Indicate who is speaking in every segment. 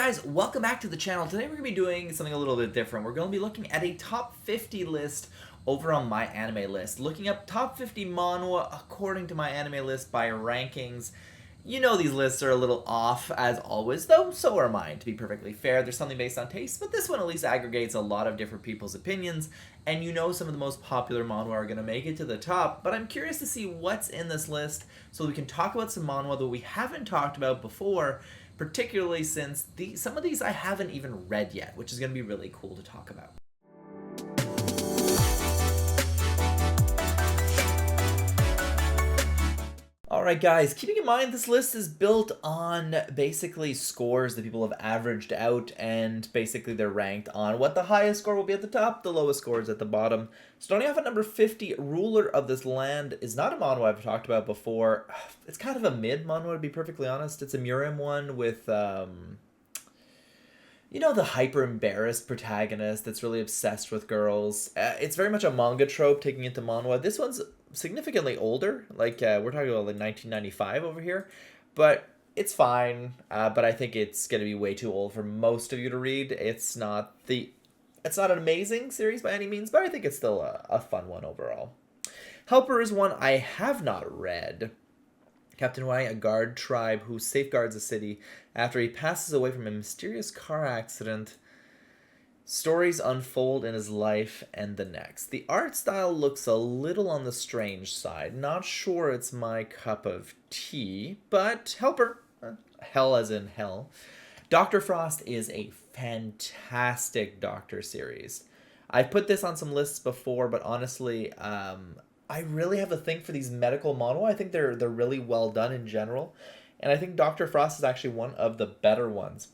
Speaker 1: guys, welcome back to the channel. Today we're going to be doing something a little bit different. We're going to be looking at a top 50 list over on My Anime List. Looking up top 50 manhwa according to My Anime List by rankings. You know these lists are a little off as always, though so are mine, to be perfectly fair. There's something based on taste, but this one at least aggregates a lot of different people's opinions, and you know some of the most popular manhwa are going to make it to the top, but I'm curious to see what's in this list so we can talk about some manhwa that we haven't talked about before, particularly since some of these I haven't even read yet, which is going to be really cool to talk about. Alright guys, keeping in mind this list is built on basically scores that people have averaged out, and basically they're ranked on what the highest score will be at the top, the lowest score is at the bottom. Starting off at number 50, Ruler of This Land is not a manhwa I've talked about before. It's kind of a mid manhwa, to be perfectly honest. It's a Muriam one with you know, the hyper-embarrassed protagonist that's really obsessed with girls. It's very much a manga trope taking into manhwa. This one's significantly older. Like, we're talking about like 1995 over here. But it's fine. But I think it's going to be way too old for most of you to read. It's not an amazing series by any means, but I think it's still a fun one overall. Helper is one I have not read. Captain Wang, a guard tribe who safeguards a city after he passes away from a mysterious car accident. Stories unfold in his life and the next. The art style looks a little on the strange side. Not sure it's my cup of tea, but Helper, hell as in hell. Dr. Frost is a fantastic Doctor series. I've put this on some lists before, but honestly, I really have a thing for these medical manhwa. I think they're really well done in general, and I think Dr. Frost is actually one of the better ones.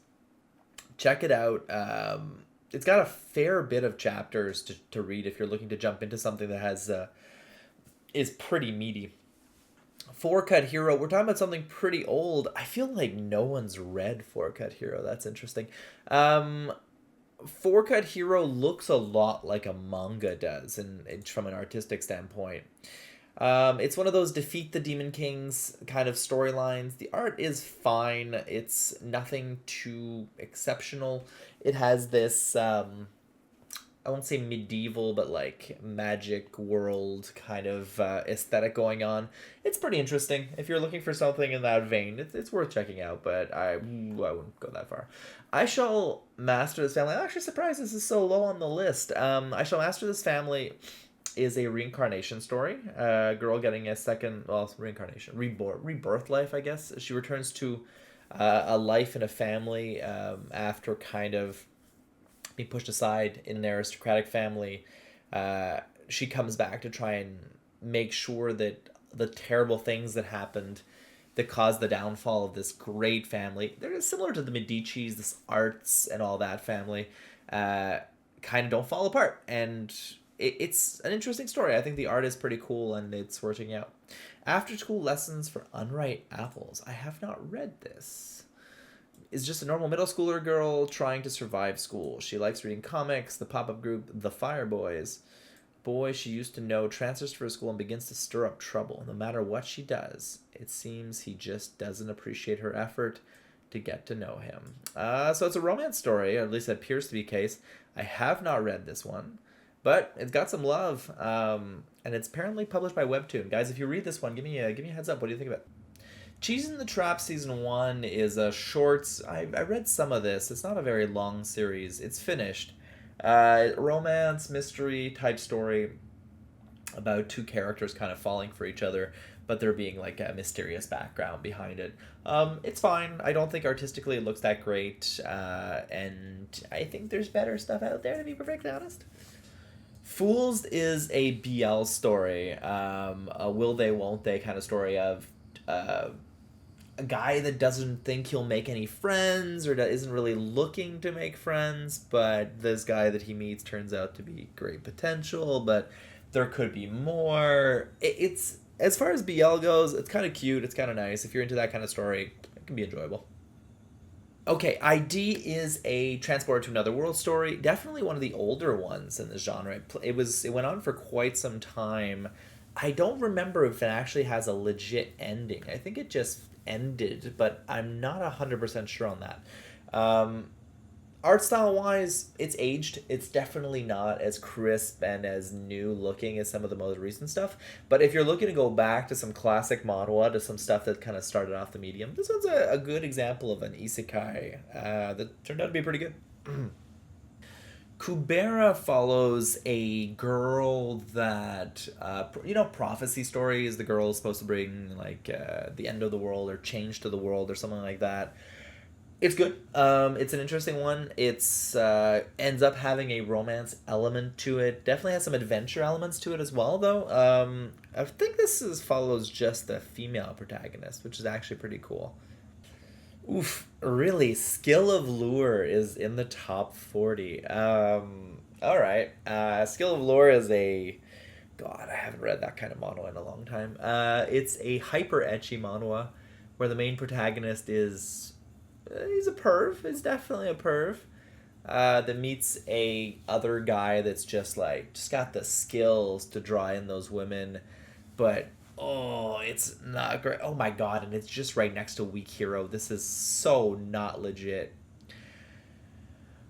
Speaker 1: Check it out. It's got a fair bit of chapters to read if you're looking to jump into something that is pretty meaty. Four Cut Hero, we're talking about something pretty old. I feel like no one's read Four Cut Hero. That's interesting. Four Cut Hero looks a lot like a manga does from an artistic standpoint. It's one of those defeat the Demon Kings kind of storylines. The art is fine. It's nothing too exceptional. It has this, I won't say medieval, but like magic world kind of aesthetic going on. It's pretty interesting. If you're looking for something in that vein, it's worth checking out, but I wouldn't go that far. I Shall Master This Family. I'm actually surprised this is so low on the list. I Shall Master This Family is a reincarnation story. A girl getting a second, well, reincarnation, rebirth life, I guess. She returns to a life in a family after kind of being pushed aside in an aristocratic family. She comes back to try and make sure that the terrible things that happened that caused the downfall of this great family, they're similar to the Medicis, this arts and all that family, kind of don't fall apart. And it's an interesting story. I think the art is pretty cool and it's working out. After School Lessons for Unripe Apples. I have not read this. Is just a normal middle schooler girl trying to survive school. She likes reading comics. The pop-up group The Fire Boys. Boy she used to know transfers to her school and begins to stir up trouble. No matter what she does, it seems he just doesn't appreciate her effort to get to know him. So it's a romance story, or at least it appears to be the case. I have not read this one, but it's got some love, and it's apparently published by Webtoon. Guys, if you read this one, give me a heads up. What do you think of it? Cheese in the Trap Season 1 is a shorts. I read some of this. It's not a very long series. It's finished. Romance, mystery type story about two characters kind of falling for each other, but there being like a mysterious background behind it. It's fine. I don't think artistically it looks that great, and I think there's better stuff out there, to be perfectly honest. Fools is a BL story, a will they, won't they kind of story of a guy that doesn't think he'll make any friends or that isn't really looking to make friends, but this guy that he meets turns out to be great potential, but there could be more. It's, as far as BL goes, it's kind of cute, it's kind of nice. If you're into that kind of story, it can be enjoyable. Okay, ID is a Transported to Another World story. Definitely one of the older ones in the genre. It went on for quite some time. I don't remember if it actually has a legit ending. I think it just ended, but I'm not 100% sure on that. Um, Art style wise, it's aged. It's definitely not as crisp and as new looking as some of the most recent stuff. But if you're looking to go back to some classic manhwa, to some stuff that kind of started off the medium, this one's a good example of an isekai that turned out to be pretty good. Kubera follows a girl that, prophecy stories. The girl is supposed to bring, like, the end of the world or change to the world or something like that. It's good. It's an interesting one. It's ends up having a romance element to it. Definitely has some adventure elements to it as well, though. I think follows just the female protagonist, which is actually pretty cool. Oof, really? Skill of Lure is in the top 40. All right. Skill of Lure is a. God, I haven't read that kind of manhwa in a long time. It's a hyper etchy manhwa where the main protagonist is. He's a perv. He's definitely a perv. That meets a other guy that's just got the skills to draw in those women, but oh, it's not great. Oh my god, and it's just right next to Weak Hero. This is so not legit.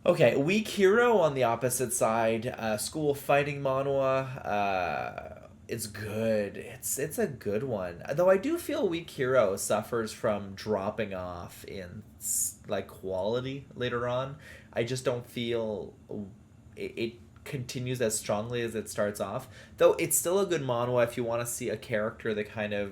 Speaker 1: Okay, Weak Hero on the opposite side. School Fighting Manhwa. It's good. It's a good one. Though I do feel Weak Hero suffers from dropping off in like quality later on. I just don't feel it continues as strongly as it starts off. Though it's still a good manhwa if you want to see a character that kind of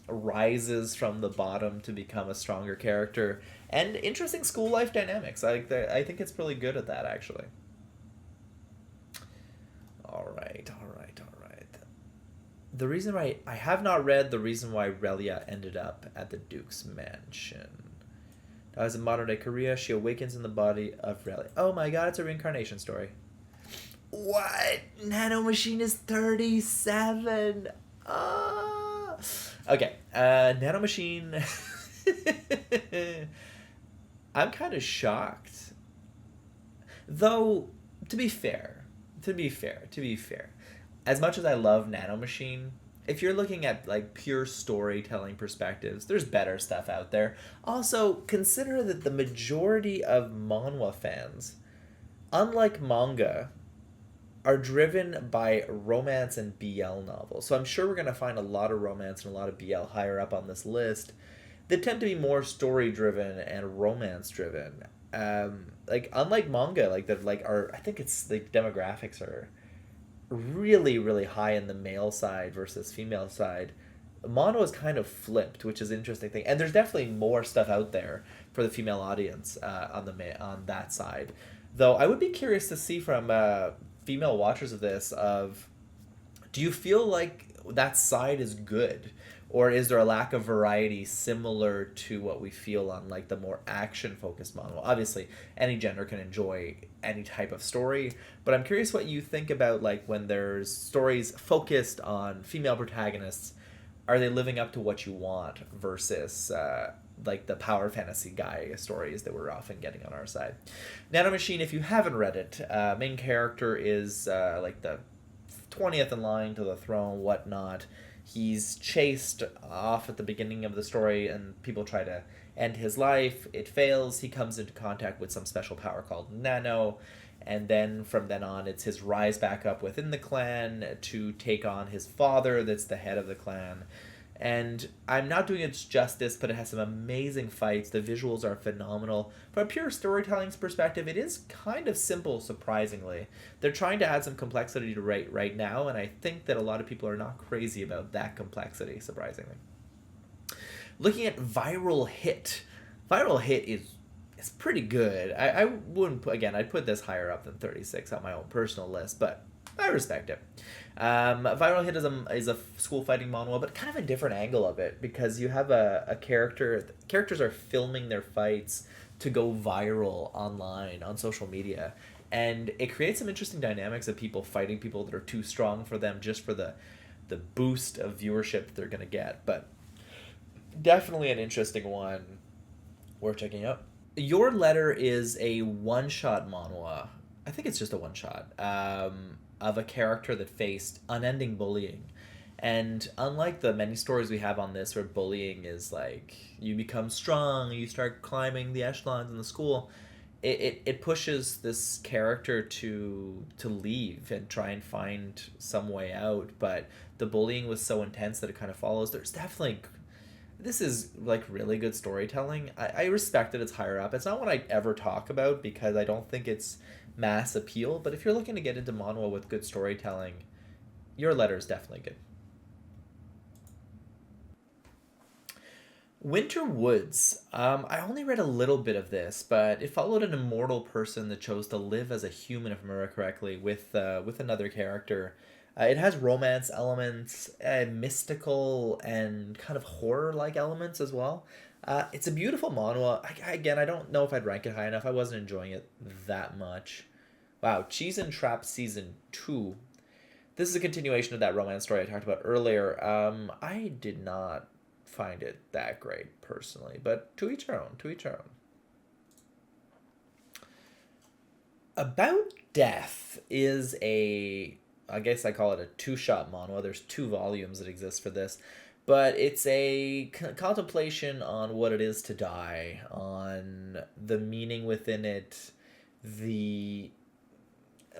Speaker 1: rises from the bottom to become a stronger character and interesting school life dynamics. I think it's really good at that actually. All right, all right, all right. The reason why I have not read the reason why Relia ended up at the Duke's mansion. As in modern day Korea, she awakens in the body of Relia. Oh my god, it's a reincarnation story. What? Nano Machine is 37. Ah. Okay. Nano Machine. I'm kind of shocked. Though, to be fair, as much as I love Nano Machine, if you're looking at like pure storytelling perspectives, there's better stuff out there. Also, consider that the majority of manhwa fans, unlike manga, are driven by romance and BL novels. So I'm sure we're going to find a lot of romance and a lot of BL higher up on this list that tend to be more story driven and romance driven. Like unlike manga, like that, like are I think it's the demographics are really really high in the male side versus female side. Mono is kind of flipped, which is an interesting thing, and there's definitely more stuff out there for the female audience on that side. Though I would be curious to see from female watchers of this of do you feel like that side is good or is there a lack of variety similar to what we feel on like the more action focused model? Obviously any gender can enjoy any type of story, but I'm curious what you think about like when there's stories focused on female protagonists, are they living up to what you want versus like the power fantasy guy stories that we're often getting on our side. Nano Machine, if you haven't read it, main character is like the 20th in line to the throne, whatnot. He's chased off at the beginning of the story, and people try to end his life. It fails. He comes into contact with some special power called Nano, and then from then on, it's his rise back up within the clan to take on his father, that's the head of the clan. And I'm not doing it justice, but it has some amazing fights. The visuals are phenomenal. From a pure storytelling perspective, it is kind of simple, surprisingly. They're trying to add some complexity to right now, and I think that a lot of people are not crazy about that complexity, surprisingly. Looking at Viral Hit is pretty good. I wouldn't put, again, I'd put this higher up than 36 on my own personal list, but I respect it. Viral Hit is a school fighting manual, but kind of a different angle of it because you have a character. Characters are filming their fights to go viral online on social media, and it creates some interesting dynamics of people fighting people that are too strong for them just for the boost of viewership they're gonna get. But definitely an interesting one worth checking out. Your Letter is a one shot manhwa. I think it's just a one shot. Of a character that faced unending bullying And unlike the many stories we have on this where bullying is like you become strong, you start climbing the echelons in the school, it pushes this character to leave and try and find some way out. But the bullying was so intense that it kind of follows. There's definitely, this is like really good storytelling. I respect that it's higher up. It's not one I ever talk about because I don't think it's mass appeal. But if you're looking to get into manhwa with good storytelling, your letter is definitely good. Winter Woods. I only read a little bit of this, but it followed an immortal person that chose to live as a human, if I remember correctly, with another character. It has romance elements, mystical, and kind of horror like elements as well. It's a beautiful manhwa. Again, I don't know if I'd rank it high enough. I wasn't enjoying it that much. Wow, Cheese and Trap Season 2. This is a continuation of that romance story I talked about earlier. I did not find it that great personally, but to each our own. To each our own. About Death is a, I guess I call it a two-shot manhwa. There's two volumes that exist for this, but it's a contemplation on what it is to die, on the meaning within it, the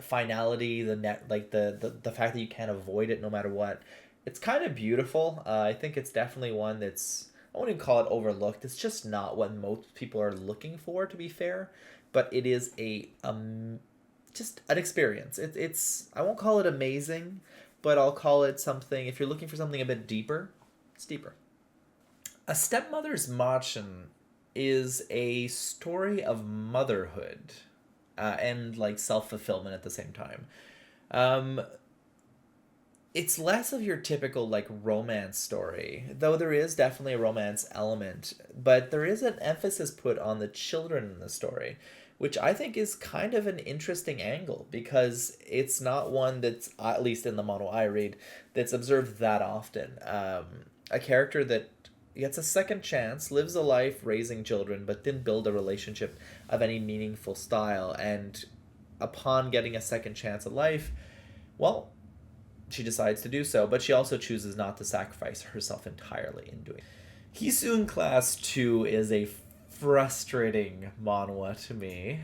Speaker 1: finality, the net, like the fact that you can't avoid it no matter what. It's kind of beautiful. I think it's definitely one that's, I wouldn't call it overlooked. It's just not what most people are looking for, to be fair. But it is a just an experience. It's I won't call it amazing, but I'll call it something. If you're looking for something a bit deeper, it's deeper. A Stepmother's Machen is a story of motherhood, and like self fulfillment at the same time. Um, it's less of your typical like romance story, though there is definitely a romance element, but there is an emphasis put on the children in the story, which I think is kind of an interesting angle because it's not one that's, at least in the model I read, that's observed that often. A character that gets a second chance, lives a life raising children, but didn't build a relationship of any meaningful style, and upon getting a second chance at life, well, she decides to do so, but she also chooses not to sacrifice herself entirely in doing it. Hisoon Class 2 is a frustrating manhwa to me.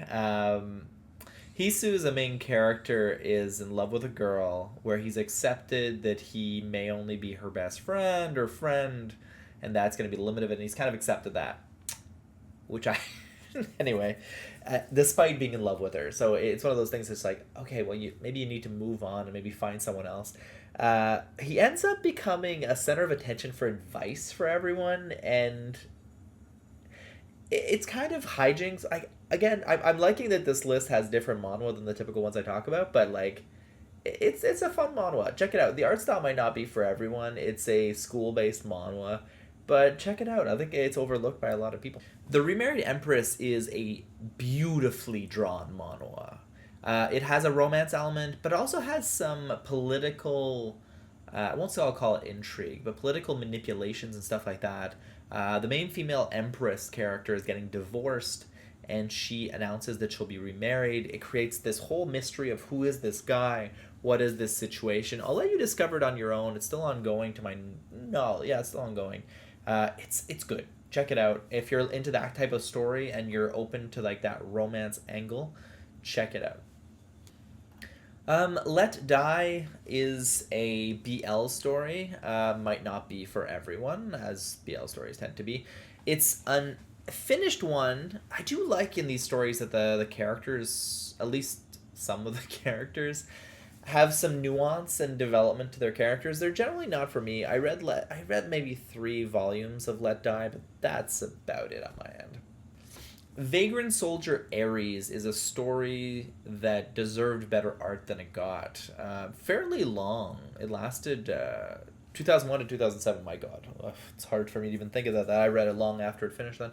Speaker 1: Hisu, the main character, is in love with a girl where he's accepted that he may only be her best friend or friend, and that's going to be the limit of it, and he's kind of accepted that. Which I... anyway, despite being in love with her. So it's one of those things that's like, okay, well, maybe you need to move on and maybe find someone else. He ends up becoming a center of attention for advice for everyone, and it's kind of hijinks. I'm liking that this list has different manhwa than the typical ones I talk about, but like, it's a fun manhwa. Check it out. The art style might not be for everyone. It's a school-based manhwa, but check it out. I think it's overlooked by a lot of people. The Remarried Empress is a beautifully drawn manhwa. It has a romance element, but it also has some political, I won't say I'll call it intrigue, but political manipulations and stuff like that. The main female empress character is getting divorced, and she announces that she'll be remarried. It creates this whole mystery of who is this guy, what is this situation. I'll let you discover it on your own. It's still ongoing to my... No, yeah, it's still ongoing. It's good. Check it out. If you're into that type of story and you're open to like that romance angle, check it out. Let Die is a BL story. Might not be for everyone, as BL stories tend to be. It's an finished one. I do like in these stories that the characters, at least some of the characters, have some nuance and development to their characters. They're generally not for me. I read maybe 3 volumes of Let Die, but that's about it on my end. Vagrant Soldier Ares is a story that deserved better art than it got. Fairly long. It lasted 2001 to 2007. My God, it's hard for me to even think of that. I read it long after it finished. Then,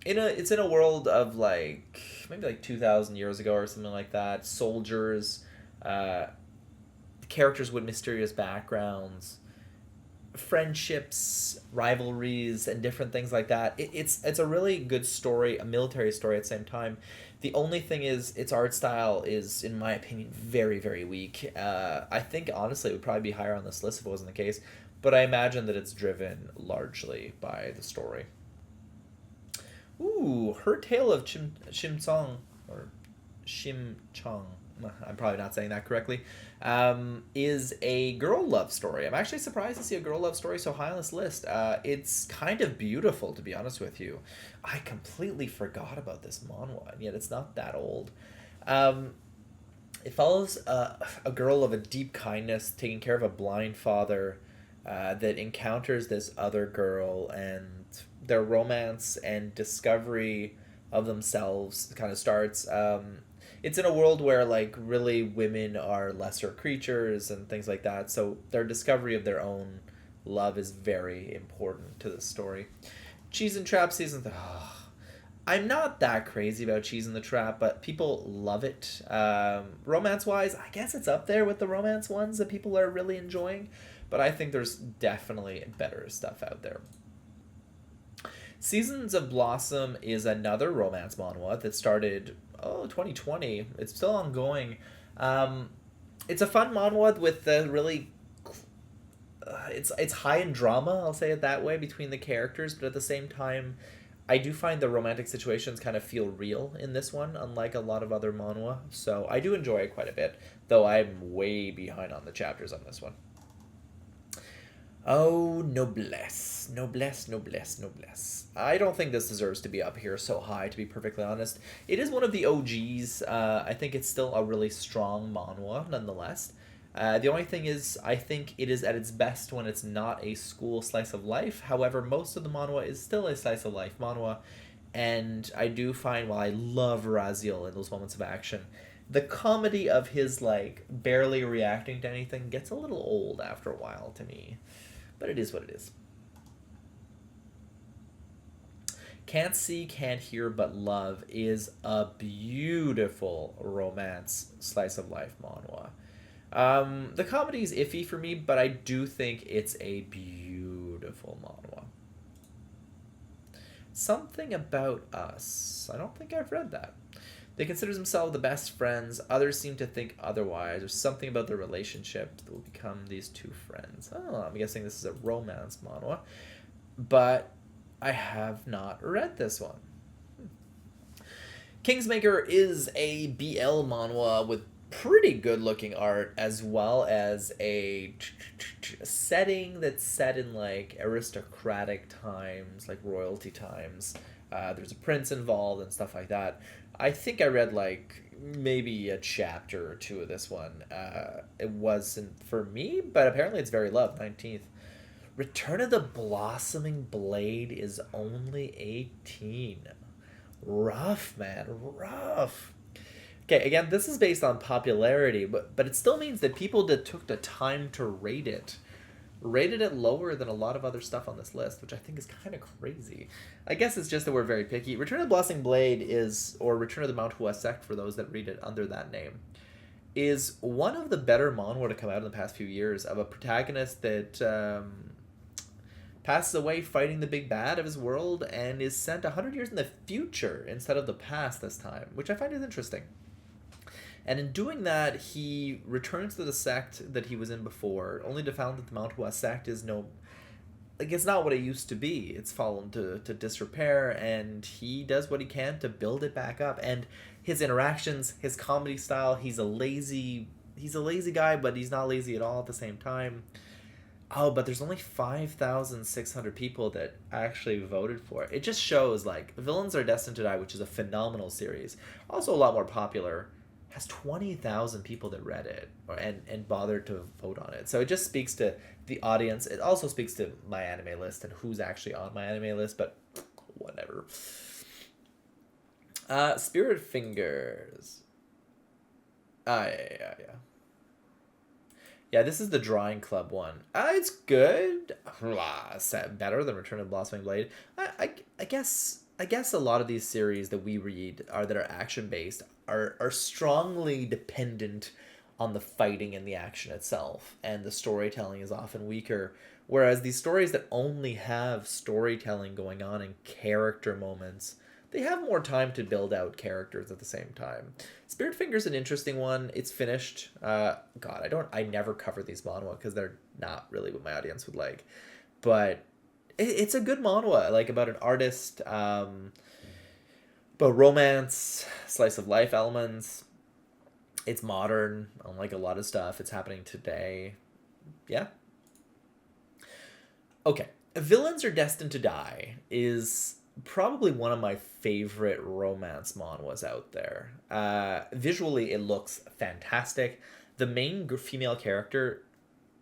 Speaker 1: it's in a world of like maybe like 2,000 years ago or something like that. Soldiers, characters with mysterious backgrounds. friendships, rivalries, and different things like that. It's a really good story, a military story at the same time. The only thing is, its art style is, in my opinion, very very weak. I think honestly it would probably be higher on this list if it wasn't the case, but I imagine that it's driven largely by the story. Ooh, Her Tale of Shim Song, or Shim Chong. I'm probably not saying that correctly. Is a girl love story. I'm actually surprised to see a girl love story so high on this list. It's kind of beautiful, to be honest with you. I completely forgot about this manhwa, and yet it's not that old. Um, it follows a girl of a deep kindness taking care of a blind father that encounters this other girl, and their romance and discovery of themselves kind of starts. It's in a world where like really women are lesser creatures and things like that, so their discovery of their own love is very important to the story. Cheese and Trap season. I'm not that crazy about Cheese in the Trap, but people love it. Romance wise, I guess it's up there with the romance ones that people are really enjoying, but I think there's definitely better stuff out there. Seasons of Blossom is another romance manhwa that started 2020. It's still ongoing. Um, it's a fun manhwa with the really it's high in drama, I'll say it that way, between the characters, but at the same time I do find the romantic situations kind of feel real in this one, unlike a lot of other manhwa. So I do enjoy it quite a bit, though I'm way behind on the chapters on this one. Oh, noblesse. Noblesse, noblesse, noblesse. I don't think this deserves to be up here so high, to be perfectly honest. It is one of the OGs. I think it's still a really strong manhwa, nonetheless. The only thing is, I think it is at its best when it's not a school slice of life. However, most of the manhwa is still a slice of life manhwa. And I do find, while I love Raziel in those moments of action, the comedy of his, like, barely reacting to anything gets a little old after a while to me. But it is what it is. Can't See, Can't Hear But Love is a beautiful romance slice of life manhwa. The comedy's iffy for me, but I do think it's a beautiful manhwa. Something About Us. I don't think I've read that. They consider themselves the best friends. Others seem to think otherwise. There's something about their relationship that will become these two friends. Oh, I'm guessing this is a romance manhwa. But I have not read this one. Kingsmaker is a BL manhwa with pretty good looking art, as well as a setting that's set in like aristocratic times, like royalty times. There's a prince involved and stuff like that. I think I read like maybe a chapter or two of this one. It wasn't for me, but apparently it's very loved. 19th. Return of the Blossoming Blade is only 18. Rough, man. Rough. Okay, again, this is based on popularity, but it still means that people that took the time to rate it rated it lower than a lot of other stuff on this list, which I think is kind of crazy. I guess it's just that we're very picky. Return of the Blossoming Blade is, or Return of the Manhua sect for those that read it under that name, is one of the better manhwa to come out in the past few years, of a protagonist that passes away fighting the big bad of his world and is sent 100 years in the future instead of the past this time, which I find is interesting. And in doing that, he returns to the sect that he was in before, only to find that the Manhua sect is it's not what it used to be. It's fallen to disrepair, and he does what he can to build it back up. And his interactions, his comedy style, he's a lazy guy, but he's not lazy at all at the same time. Oh, but there's only 5,600 people that actually voted for it. It just shows, like, Villains Are Destined to Die, which is a phenomenal series, also a lot more popular, has 20,000 people that read it and bothered to vote on it. So it just speaks to the audience. It also speaks to my anime list and who's actually on my anime list, but whatever. Spirit Fingers. Yeah. Yeah, this is the Drawing Club one. It's good. Better than Return of the Blossoming Blade. I guess a lot of these series that we read that are action based are strongly dependent on the fighting and the action itself, and the storytelling is often weaker. Whereas these stories that only have storytelling going on and character moments, they have more time to build out characters at the same time. Spirit Finger's an interesting one. It's finished. God, I never cover these manhwa because they're not really what my audience would like. But it's a good manhwa, like about an artist, but romance, slice of life elements. It's modern, unlike a lot of stuff. It's happening today. Yeah. Okay. Villains Are Destined to Die is probably one of my favorite romance manhwas out there. Visually, it looks fantastic. The main female character,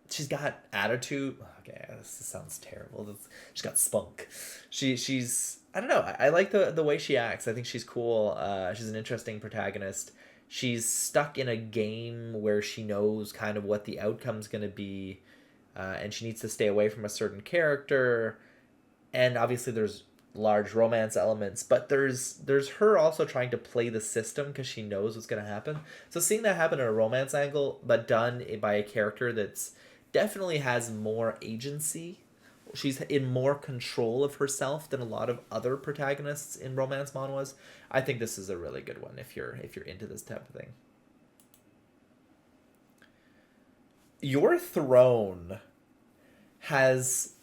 Speaker 1: she's got attitude. Okay, this sounds terrible. She's got spunk. She's I don't know. I like the way she acts. I think she's cool. She's an interesting protagonist. She's stuck in a game where she knows kind of what the outcome's going to be, and she needs to stay away from a certain character. And obviously, there's large romance elements, but there's her also trying to play the system because she knows what's going to happen. So seeing that happen in a romance angle, but done by a character that's definitely has more agency. She's in more control of herself than a lot of other protagonists in romance manhwas. I think this is a really good one if you're into this type of thing. Your Throne has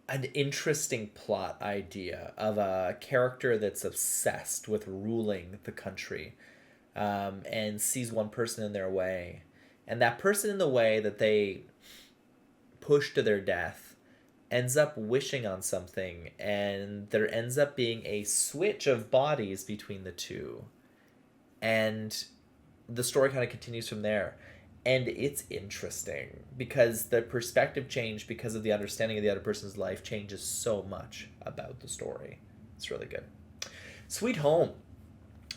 Speaker 1: an interesting plot idea of a character that's obsessed with ruling the country, and sees one person in their way. And that person in the way that they push to their death ends up wishing on something, and there ends up being a switch of bodies between the two. And the story kind of continues from there. And it's interesting because the perspective change because of the understanding of the other person's life changes so much about the story. It's really good. Sweet Home.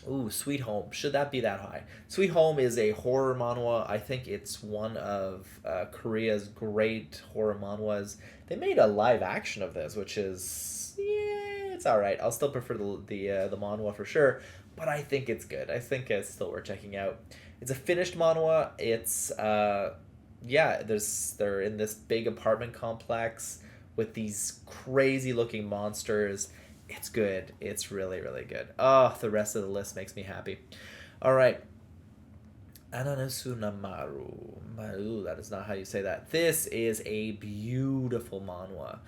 Speaker 1: Ooh, Sweet Home. Should that be that high? Sweet Home is a horror manhwa. I think it's one of Korea's great horror manhwas. They made a live action of this, which is, yeah, it's all right. I'll still prefer the manhwa for sure, but I think it's good. I think it's still worth checking out. It's a finished manhwa. It's yeah, they're in this big apartment complex with these crazy looking monsters. It's good. It's really, really good. Oh, the rest of the list makes me happy. All right. Ananasuna Maru. Maru, that is not how you say that. This is a beautiful manhwa.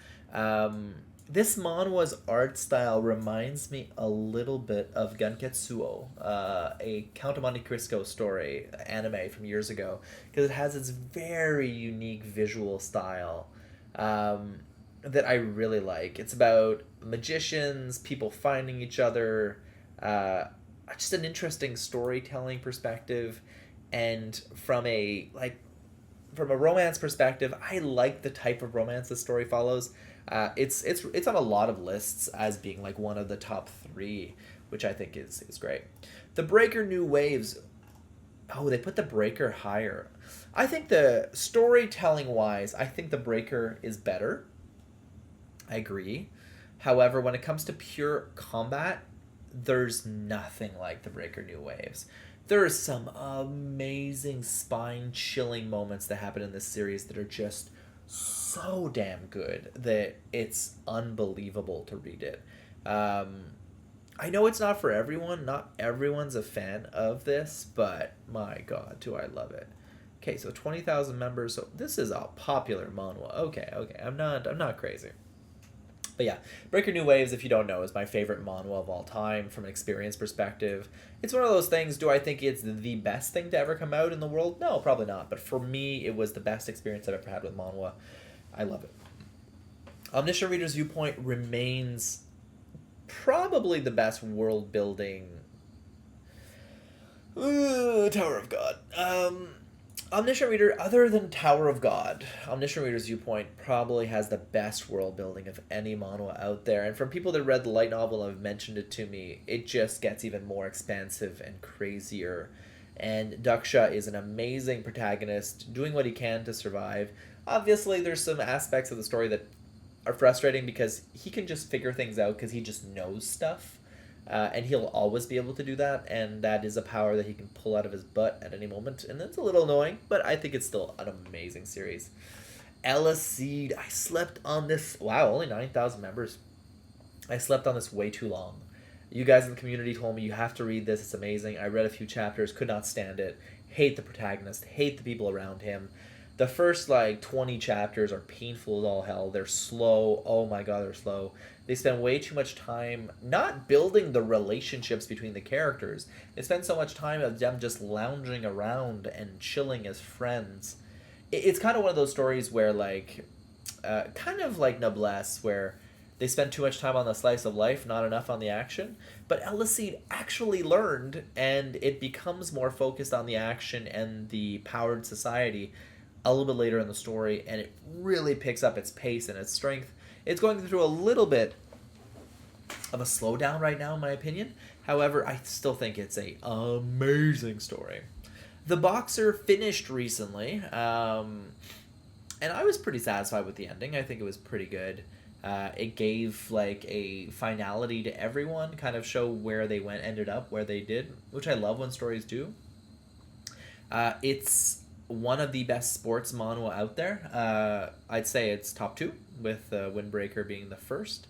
Speaker 1: This manhwa's art style reminds me a little bit of Ganketsuo, a Count of Monte Cristo story anime from years ago, because it has its very unique visual style. That I really like. It's about magicians, people finding each other, just an interesting storytelling perspective, and from a romance perspective, I like the type of romance the story follows. It's on a lot of lists as being like one of the top 3, which I think is great. The Breaker New Waves. Oh, they put the Breaker higher. I think the storytelling wise, I think the Breaker is better. I agree. However, when it comes to pure combat, there's nothing like the Breaker New Waves. There are some amazing spine-chilling moments that happen in this series that are just so damn good that it's unbelievable to read it. I know it's not for everyone. Not everyone's a fan of this, but my God, do I love it. Okay, so 20,000 members. So this is a popular manhwa. Okay. I'm not crazy. But yeah, Breaker New Waves, if you don't know, is my favorite manhwa of all time from an experience perspective. It's one of those things, do I think it's the best thing to ever come out in the world? No, probably not. But for me, it was the best experience I've ever had with manhwa. I love it. Omniscient Reader's Viewpoint remains probably the best world building. Tower of God. Omniscient Reader, other than Tower of God, Omniscient Reader's Viewpoint probably has the best world building of any manhwa out there. And from people that read the light novel and have mentioned it to me, it just gets even more expansive and crazier. And Daksha is an amazing protagonist, doing what he can to survive. Obviously, there's some aspects of the story that are frustrating because he can just figure things out because he just knows stuff. And he'll always be able to do that, and that is a power that he can pull out of his butt at any moment, and that's a little annoying, but I think it's still an amazing series. Ella Seed. I slept on this. Wow, only 9,000 members. I slept on this way too long. You guys in the community told me you have to read this. It's amazing. I read a few chapters, could not stand it. Hate the protagonist, hate the people around him. The first like 20 chapters are painful as all hell. They're slow. Oh my god, they're slow. They spend way too much time not building the relationships between the characters. They spend so much time of them just lounging around and chilling as friends. It's kind of one of those stories where like kind of like Noblesse, where they spend too much time on the slice of life, not enough on the action. But Elisede actually learned, and it becomes more focused on the action and the powered society a little bit later in the story, and it really picks up its pace and its strength. It's going through a little bit of a slowdown right now, in my opinion. However, I still think it's a amazing story. The Boxer finished recently, and I was pretty satisfied with the ending. I think it was pretty good. It gave like a finality to everyone, kind of show where they went, ended up, where they did, which I love when stories do. It's one of the best sports manhwa out there. I'd say it's top two, with Windbreaker being the first.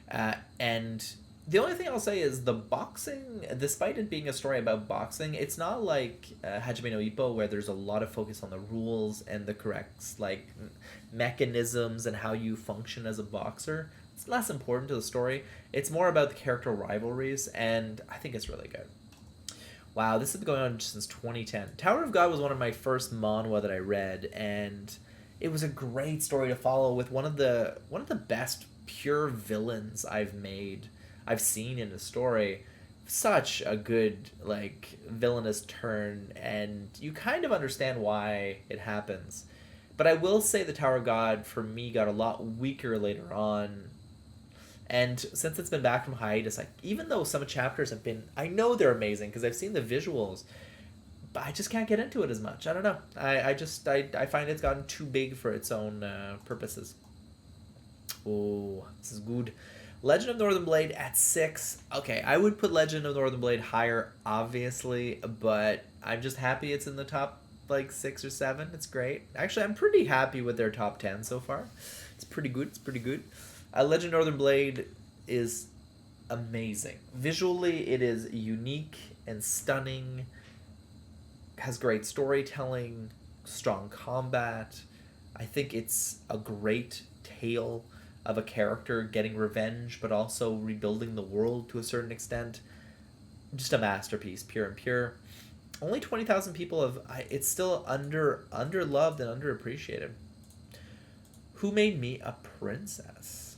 Speaker 1: And the only thing I'll say is the boxing, despite it being a story about boxing, it's not like Hajime no Ippo, where there's a lot of focus on the rules and the correct like mechanisms and how you function as a boxer. It's less important to the story. It's more about the character rivalries, and I think it's really good. Wow, this has been going on since 2010. Tower of God was one of my first manhwa that I read, and it was a great story to follow with one of the best pure villains I've seen in a story. Such a good like villainous turn, and you kind of understand why it happens. But I will say the Tower of God for me got a lot weaker later on. And since it's been back from hiatus, like even though some chapters have been, I know they're amazing because I've seen the visuals, but I just can't get into it as much. I don't know. I find it's gotten too big for its own purposes. Oh, this is good. Legend of Northern Blade at 6. Okay, I would put Legend of Northern Blade higher, obviously, but I'm just happy it's in the top like 6 or 7. It's great. Actually, I'm pretty happy with their top 10 so far. It's pretty good. It's pretty good. Legend of Northern Blade is amazing. Visually, it is unique and stunning. Has great storytelling, strong combat. I think it's a great tale of a character getting revenge, but also rebuilding the world to a certain extent. Just a masterpiece, pure and pure. Only 20,000 people have. It's still under loved and underappreciated. Who Made Me a Princess?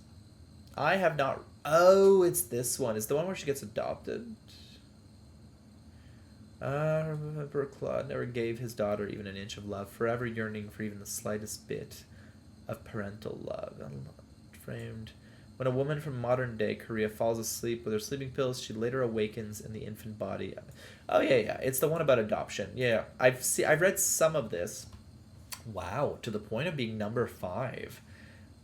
Speaker 1: I have not. Oh, it's this one. It's the one where she gets adopted. Remember Claude never gave his daughter even an inch of love, forever yearning for even the slightest bit of parental love. Framed. When a woman from modern day Korea falls asleep with her sleeping pills, she later awakens in the infant body. Oh yeah. It's the one about adoption. Yeah, I've read some of this. Wow, to the point of being number 5.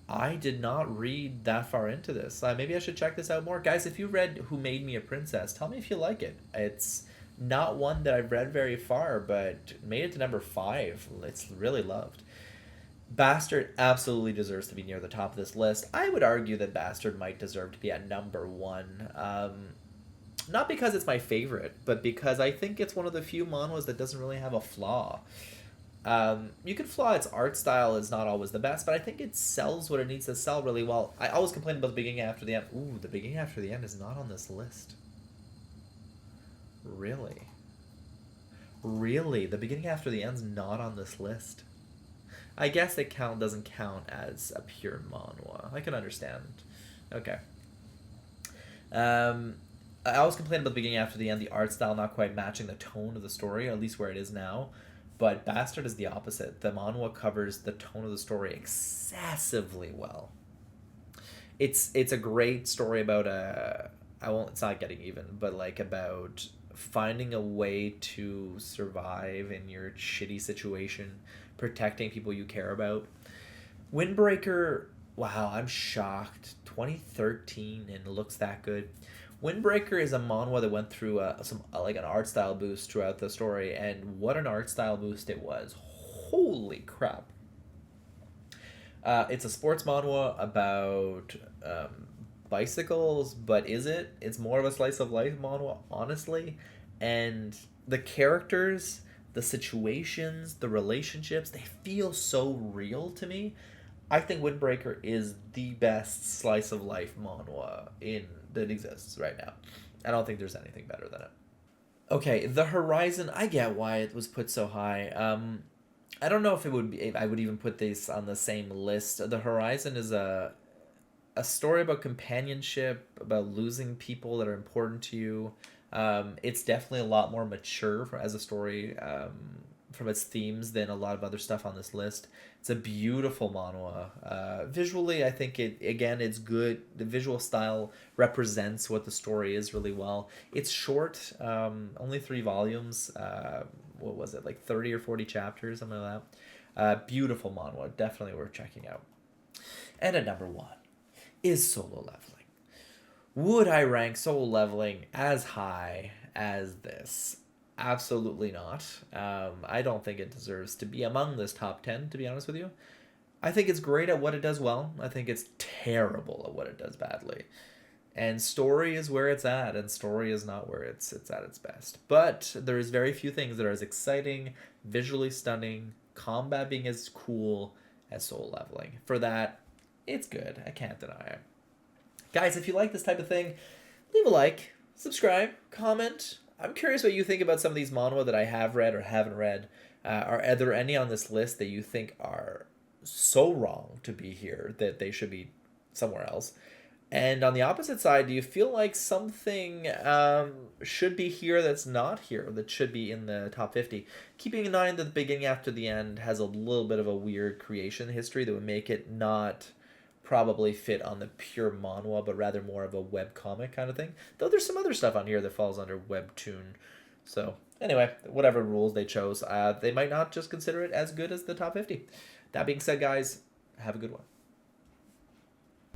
Speaker 1: I did not read that far into this. Maybe I should check this out more. Guys, if you read Who Made Me a Princess, tell me if you like it. It's not one that I've read very far, but made it to number 5. It's really loved. Bastard absolutely deserves to be near the top of this list. I would argue that Bastard might deserve to be at number 1. Not because it's my favorite, but because I think it's one of the few manhwas that doesn't really have a flaw. You can flaw its art style is not always the best, but I think it sells what it needs to sell really well. I always complain about the beginning after the end. Ooh, the beginning after the end is not on this list. Really? Really? The beginning after the end's not on this list? I guess it doesn't count as a pure manhwa. I can understand. Okay. I always complain about the beginning after the end, the art style not quite matching the tone of the story, or at least where it is now. But Bastard is the opposite. The manhwa covers the tone of the story excessively well. It's a great story about it's not getting even, but like about finding a way to survive in your shitty situation, protecting people you care about. Windbreaker, wow, I'm shocked. 2013 and it looks that good. Windbreaker is a manhwa that went through an art style boost throughout the story, and what an art style boost it was. Holy crap. It's a sports manhwa about bicycles, but is it? It's more of a slice of life manhwa, honestly. And the characters, the situations, the relationships, they feel so real to me. I think Windbreaker is the best slice of life manhwa in that exists right now. I don't think there's anything better than it. Okay, The Horizon. I get why it was put so high. I don't know if it would be. If I would even put this on the same list. The Horizon is a story about companionship, about losing people that are important to you. It's definitely a lot more mature as a story from its themes than a lot of other stuff on this list. It's a beautiful manhwa. Visually, I think it's good. The visual style represents what the story is really well. It's short, only 3 volumes. What was it, like 30 or 40 chapters, something like that. Beautiful manhwa, definitely worth checking out. And at number 1 is solo leveling. Would I rank solo leveling as high as this? Absolutely not. I don't think it deserves to be among this top 10, to be honest with you. I think it's great at what it does well. I think it's terrible at what it does badly. And story is where it's at, and story is not where it's at its best. But there is very few things that are as exciting, visually stunning, combat being as cool as soul leveling. For that, it's good. I can't deny it. Guys, if you like this type of thing, leave a like, subscribe, comment. I'm curious what you think about some of these manhwa that I have read or haven't read. Are there any on this list that you think are so wrong to be here that they should be somewhere else? And on the opposite side, do you feel like something should be here that's not here, that should be in the top 50? Keeping in mind that the beginning after the end has a little bit of a weird creation history that would make it not probably fit on the pure manhwa, but rather more of a web comic kind of thing. Though there's some other stuff on here that falls under webtoon. So anyway, whatever rules they chose, they might not just consider it as good as the top 50. That being said, guys, have a good one.